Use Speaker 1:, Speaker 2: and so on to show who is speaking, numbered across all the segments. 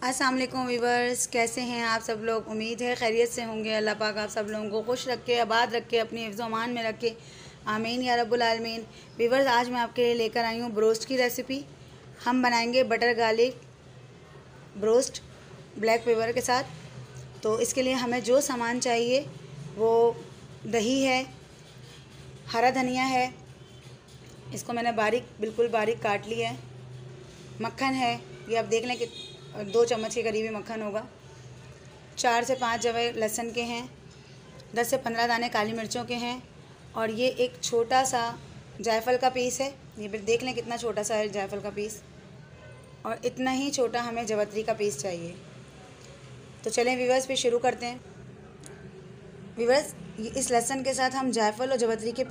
Speaker 1: अस्सलाम वालेकुम वीवर्स, कैसे हैं आप सब लोग। उम्मीद है खैरियत से होंगे। अल्लाह पाक आप सब लोगों को खुश रखे, आबाद रखे, अपनी हिफ्ज़ अमान में रखे, आमीन या रब्बुल आलमीन। वीवर्स, आज मैं आपके लिए लेकर आई हूँ ब्रोस्ट की रेसिपी। हम बनाएंगे butter garlic broast black pepper के साथ। तो इसके लिए हमें जो सामान चाहिए वो दही है, हरा धनिया है, इसको मैंने बिल्कुल बारीक काट लिया है। मक्खन है, ये आप देख लें कि 2 चम्मच के करीब मक्खन होगा। 4 से 5 जवे लहसुन के हैं, 10 से 15 दाने काली मिर्चों के हैं, और ये एक छोटा सा जायफल का पीस है। ये देख लें कितना छोटा सा है जायफल का पीस, और इतना ही छोटा हमें जवतरी का पीस चाहिए। तो चलें वीवर्स, फिर शुरू करते हैं। वीवर्स, इस लहसुन के साथ हम जायफल और जवतरी के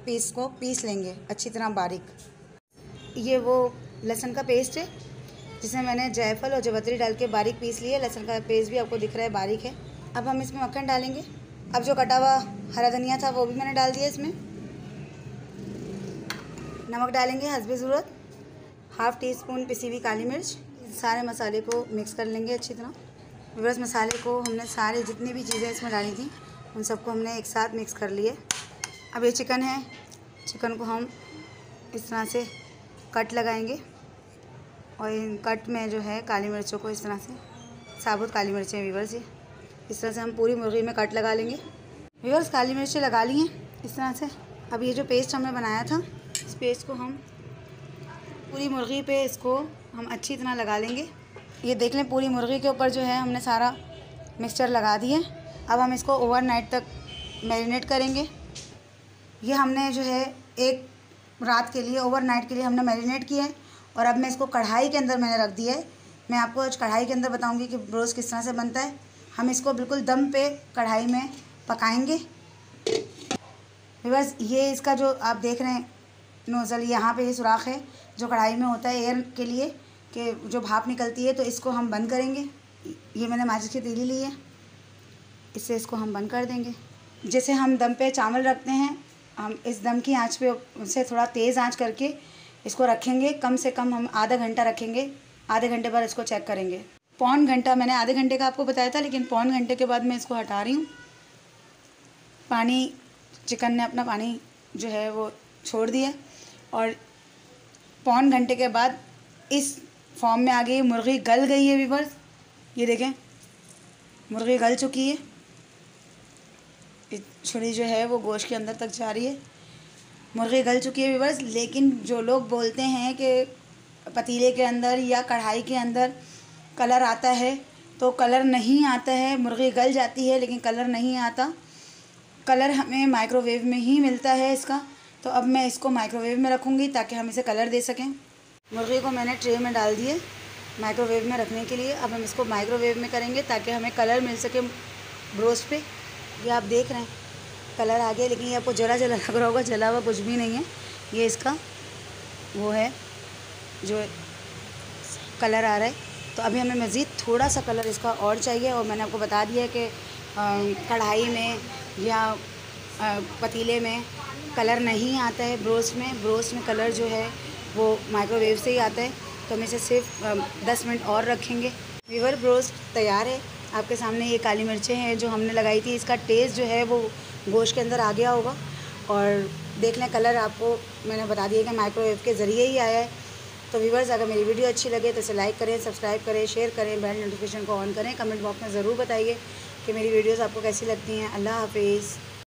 Speaker 1: पीस को पीस लेंगे अच्छी तरह बारीक। ये वो लहसुन का पेस्ट है जिसमें मैंने जायफल और जवतरी डाल के बारीक पीस लिया। लहसुन का पेस्ट भी आपको दिख रहा है बारीक है। अब हम इसमें मक्खन डालेंगे। अब जो कटा हुआ हरा धनिया था वो भी मैंने डाल दिया इसमें। नमक डालेंगे हस्बे ज़रूरत, हाफ़ टी स्पून पिसी हुई काली मिर्च। सारे मसाले को मिक्स कर लेंगे अच्छी तरह। वीवर्स, मसाले को हमने सारे जितनी भी चीज़ें इसमें डाली थी उन सबको हमने एक साथ मिक्स कर लिए। अब ये चिकन है, चिकन को हम इस तरह से कट लगाएंगे, और इन कट में जो है काली मिर्चों को इस तरह से, साबुत काली मिर्चें वीवर्स, ये इस तरह से हम पूरी मुर्गी में कट लगा लेंगे। वीवर्स, काली मिर्चें लगा ली हैं इस तरह से। अब ये जो पेस्ट हमने बनाया था, इस पेस्ट को हम पूरी मुर्गी पे इसको हम अच्छी तरह लगा लेंगे। ये देख लें पूरी मुर्गी के ऊपर जो है हमने सारा मिक्सचर लगा दिया। अब हम इसको ओवरनाइट तक मैरिनेट करेंगे। ये हमने जो है एक रात के लिए, ओवरनाइट के लिए हमने मैरिनेट किया है। और अब मैं इसको कढ़ाई के अंदर मैंने रख दिया है। मैं आपको आज कढ़ाई के अंदर बताऊंगी कि ब्रोस्ट किस तरह से बनता है। हम इसको बिल्कुल दम पे कढ़ाई में पकाएंगे। बस ये इसका जो आप देख रहे हैं नोज़ल, यहाँ पे ये सुराख है जो कढ़ाई में होता है एयर के लिए, कि जो भाप निकलती है। तो इसको हम बंद करेंगे। ये मैंने माचिस की तीली ली है, इससे इसको हम बंद कर देंगे। जैसे हम दम पे चावल रखते हैं, हम इस दम की आंच पे उसे थोड़ा तेज़ आंच करके इसको रखेंगे। कम से कम हम आधा घंटा रखेंगे। आधे घंटे बाद इसको चेक करेंगे। पौन घंटा, मैंने आधे घंटे का आपको बताया था, लेकिन पौन घंटे के बाद मैं इसको हटा रही हूँ। पानी, चिकन ने अपना पानी जो है वो छोड़ दिया, और पौन घंटे के बाद इस फॉर्म में आ गई। मुर्गी गल गई है वीवर्स, ये देखें मुर्गी गल चुकी है। छुरी जो है वो गोश्त के अंदर तक जा रही है। मुर्गी गल चुकी है वीवर्स। लेकिन जो लोग बोलते हैं कि पतीले के अंदर या कढ़ाई के अंदर कलर आता है, तो कलर नहीं आता है। मुर्गी गल जाती है लेकिन कलर नहीं आता। कलर हमें माइक्रोवेव में ही मिलता है इसका। तो अब मैं इसको माइक्रोवेव में रखूँगी ताकि हम इसे कलर दे सकें। मुर्गी को मैंने ट्रे में डाल दिए माइक्रोवेव में रखने के लिए। अब हम इसको माइक्रोवेव में करेंगे ताकि हमें कलर मिल सके ब्रोस्ट पे। ये आप देख रहे हैं कलर आ गया, लेकिन ये आपको जला जला लग रहा होगा, जला हुआ कुछ भी नहीं है। ये इसका वो है जो कलर आ रहा है। तो अभी हमें मज़ीद थोड़ा सा कलर इसका और चाहिए। और मैंने आपको बता दिया कि कढ़ाई में या पतीले में कलर नहीं आता है ब्रोस्ट में। ब्रोस्ट में कलर जो है वो माइक्रोवेव से ही आता है। तो हम इसे सिर्फ 10 मिनट और रखेंगे। वीवर, ब्रोस्ट तैयार है आपके सामने। ये काली मिर्चें हैं जो हमने लगाई थी, इसका टेस्ट जो है वो गोश्त के अंदर आ गया होगा। और देख लें कलर आपको मैंने बता दिया कि माइक्रोवेव के ज़रिए ही आया है। तो व्यूअर्स, अगर मेरी वीडियो अच्छी लगे तो इसे लाइक करें, सब्सक्राइब करें, शेयर करें, बेल नोटिफिकेशन को ऑन करें। कमेंट बॉक्स में ज़रूर बताइए कि मेरी वीडियोस आपको कैसी लगती हैं। अल्लाह हाफिज़।